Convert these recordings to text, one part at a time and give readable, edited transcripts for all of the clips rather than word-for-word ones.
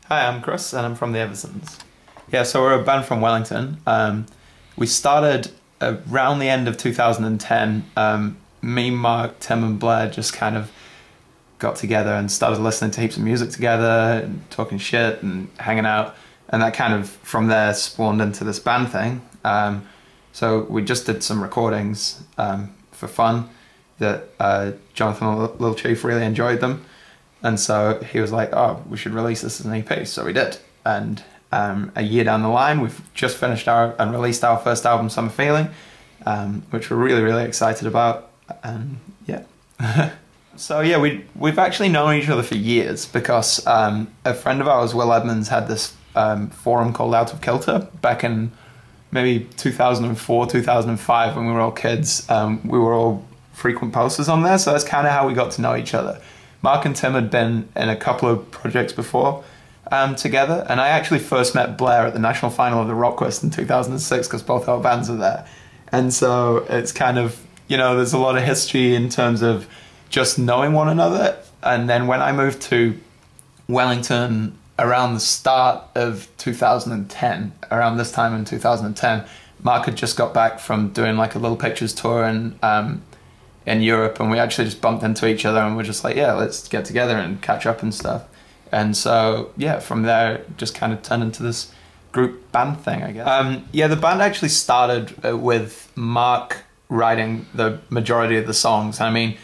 Hi, I'm Chris and I'm from the Eversons. Yeah, so we're a band from Wellington. We started around the end of 2010. Me, Mark, Tim and Blair just kind of got together and started listening to heaps of music together and talking shit and hanging out. And that kind of, from there, spawned into this band thing. So we just did some recordings for fun that Jonathan and Lil Chief really enjoyed them. And so he was like, oh, we should release this as an EP. So we did. And a year down the line, we've just finished and released our first album, Summer Feeling, which we're really, really excited about. And yeah. So yeah, we've actually known each other for years because a friend of ours, Will Edmonds, had this forum called Out of Kilter back in maybe 2004, 2005 when we were all kids. We were all frequent posters on there, so that's kind of how we got to know each other. Mark and Tim had been in a couple of projects before together, and I actually first met Blair at the national final of the Rock Quest in 2006 because both our bands are there. And so it's kind of, you know, there's a lot of history in terms of just knowing one another. And then when I moved to Wellington around the start of 2010, around this time in 2010, Mark had just got back from doing like a Little Pictures tour in Europe, and we actually just bumped into each other and we're just like, yeah, let's get together and catch up and stuff. And so yeah, from there it just kind of turned into this group band thing, I guess. Yeah, the band actually started with Mark writing the majority of the songs. I mean,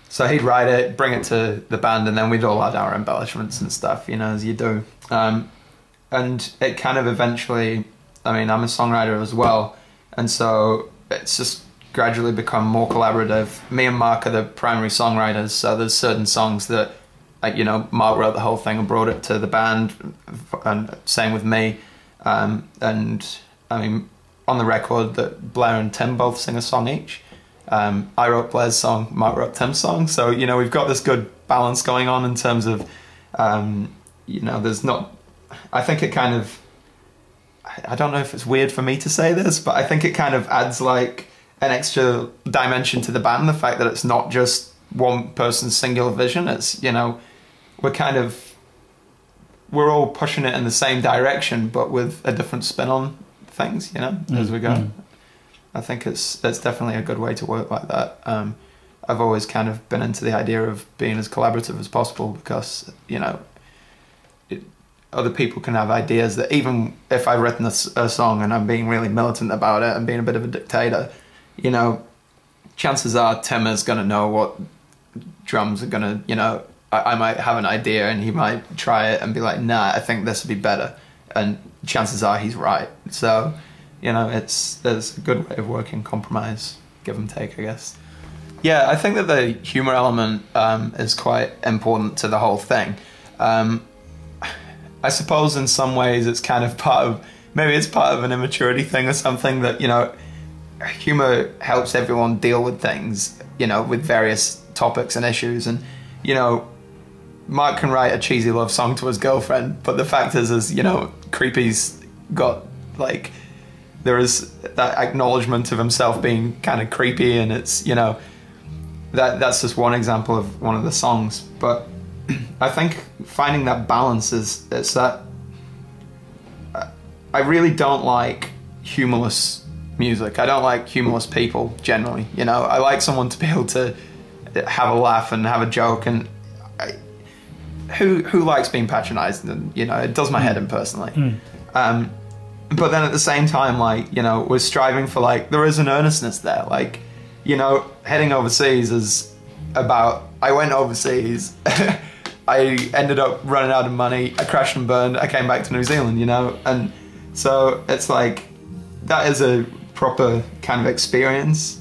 so he'd write it, bring it to the band, and then we'd all add our embellishments and stuff, you know, as you do. And it kind of eventually, I mean, I'm a songwriter as well, and so it's just gradually become more collaborative. Me and Mark are the primary songwriters, so there's certain songs that, like, you know, Mark wrote the whole thing and brought it to the band, and same with me. And I mean, on the record that Blair and Tim both sing a song each. I wrote Blair's song, Mark wrote Tim's song, so, you know, we've got this good balance going on in terms of, you know, there's not, I think it kind of, I don't know if it's weird for me to say this, but I think it kind of adds like an extra dimension to the band, the fact that it's not just one person's singular vision. It's, you know, we're all pushing it in the same direction, but with a different spin on things, you know, as we go. I think it's definitely a good way to work like that. I've always kind of been into the idea of being as collaborative as possible because, you know, other people can have ideas that, even if I've written a song and I'm being really militant about it and being a bit of a dictator, you know, chances are Tim is going to know what drums are going to, you know, I might have an idea and he might try it and be like, nah, I think this would be better. And chances are he's right. So, you know, there's a good way of working, compromise, give and take, I guess. Yeah, I think that the humor element is quite important to the whole thing. I suppose in some ways it's kind of maybe it's part of an immaturity thing or something, that, you know, humor helps everyone deal with things, you know, with various topics and issues. And, you know, Mark can write a cheesy love song to his girlfriend, but the fact is, you know, Creepy's got, like, there is that acknowledgement of himself being kind of creepy, and it's, you know, that's just one example of one of the songs. But I think finding that balance it's that I really don't like humorless music. I don't like humorless people generally, you know. I like someone to be able to have a laugh and have a joke, and who likes being patronized? And, you know, it does my head in personally. But then at the same time, like, you know, we're striving for, like, there is an earnestness there. Like, you know, heading overseas is about, I went overseas, I ended up running out of money, I crashed and burned, I came back to New Zealand, you know? And so it's like, that is a proper kind of experience.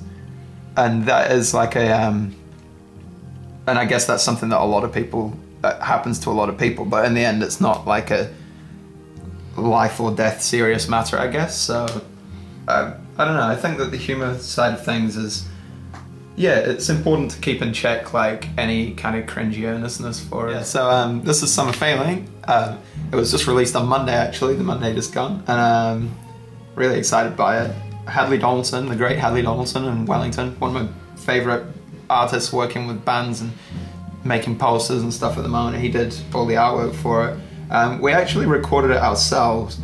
And that is like and I guess that's something that happens to a lot of people, but in the end it's not like a life or death serious matter, I guess. So I don't know, I think that the humor side of things is, yeah, it's important to keep in check, like, any kind of cringy earnestness for it. Yeah, so this is Summer Feeling. It was just released on Monday, actually, the Monday just gone, and really excited by it. Hadley Donaldson, the great Hadley Donaldson in Wellington, one of my favourite artists working with bands and making posters and stuff at the moment. He did all the artwork for it. We actually recorded it ourselves.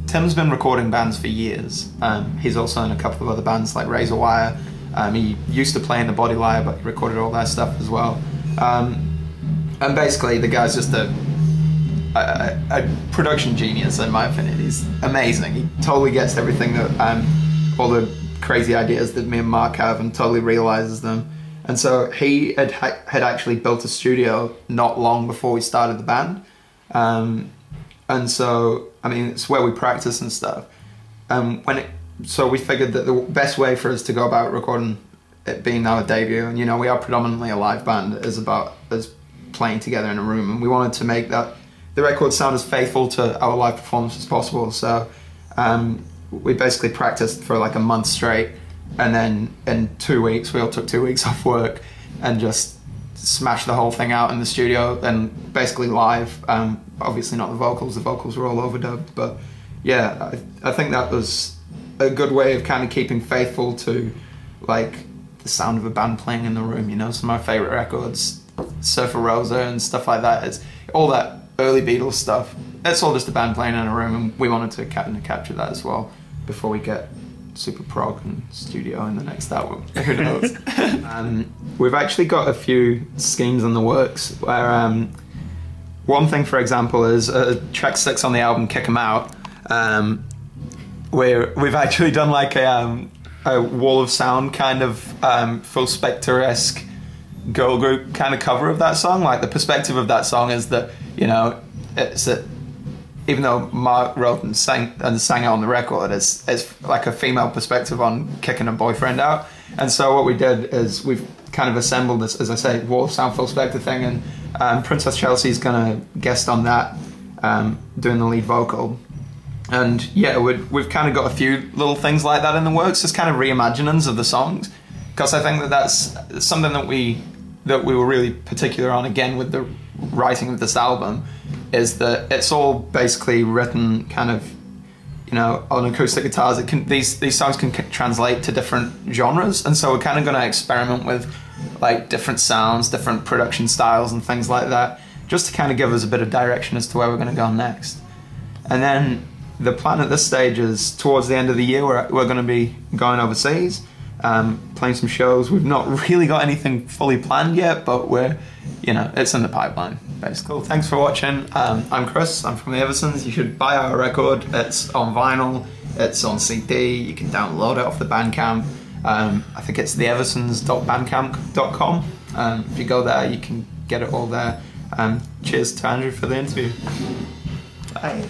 Tim's been recording bands for years. He's also in a couple of other bands like Razor Wire. He used to play in the Body Liar, but he recorded all their stuff as well. And basically, the guy's just a production genius, in my opinion. He's amazing. He totally gets everything that, all the crazy ideas that me and Mark have, and totally realizes them. And so he had actually built a studio not long before we started the band. And so, I mean, it's where we practice and stuff. So we figured that the best way for us to go about recording it being our debut, and you know, we are predominantly a live band, is about us playing together in a room, and we wanted to make the record sound as faithful to our live performance as possible. So we basically practiced for like a month straight, and then in 2 weeks, we all took 2 weeks off work and just smashed the whole thing out in the studio, and basically live. Obviously not the vocals were all overdubbed, but yeah, I think that was a good way of kind of keeping faithful to like the sound of a band playing in the room. You know, some of my favorite records, Surfer Rosa and stuff like that, it's all that early Beatles stuff. It's all just a band playing in a room, and we wanted to kind of capture that as well before we get super prog and studio in the next album. Who knows? We've actually got a few schemes in the works where one thing, for example, is track 6 on the album, Kick 'Em Out, where we've actually done like a wall of sound kind of Phil Spector-esque girl group kind of cover of that song. Like, the perspective of that song is that, you know, it's that even though Mark wrote and sang it on the record, it's like a female perspective on kicking a boyfriend out. And so what we did is we've kind of assembled this, as I say, wall of sound Phil Spector thing, and Princess Chelsea's gonna guest on that, doing the lead vocal. And yeah, we've kind of got a few little things like that in the works, just kind of reimaginings of the songs, because I think that that's something that we were really particular on, again, with the writing of this album, is that it's all basically written kind of, you know, on acoustic guitars. These songs can translate to different genres, and so we're kind of going to experiment with like different sounds, different production styles and things like that, just to kind of give us a bit of direction as to where we're going to go next. And then the plan at this stage is towards the end of the year we're going to be going overseas, playing some shows. We've not really got anything fully planned yet, but it's in the pipeline, basically. Cool. Thanks for watching. I'm Chris, I'm from the Eversons. You should buy our record. It's on vinyl, it's on CD, you can download it off the Bandcamp. I think it's theeversons.bandcamp.com. If you go there, you can get it all there. Cheers to Andrew for the interview. Bye.